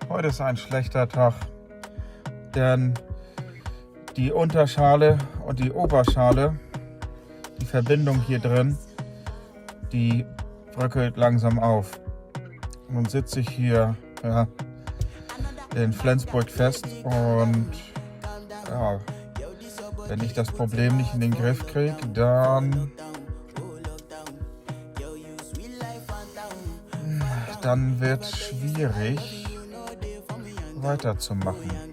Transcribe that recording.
Heute ist ein schlechter Tag, denn die Unterschale und die Oberschale, die Verbindung hier drin, die bröckelt langsam auf. Nun sitze ich hier in Flensburg fest und ja, wenn ich das Problem nicht in den Griff kriege, dann wird es schwierig weiterzumachen.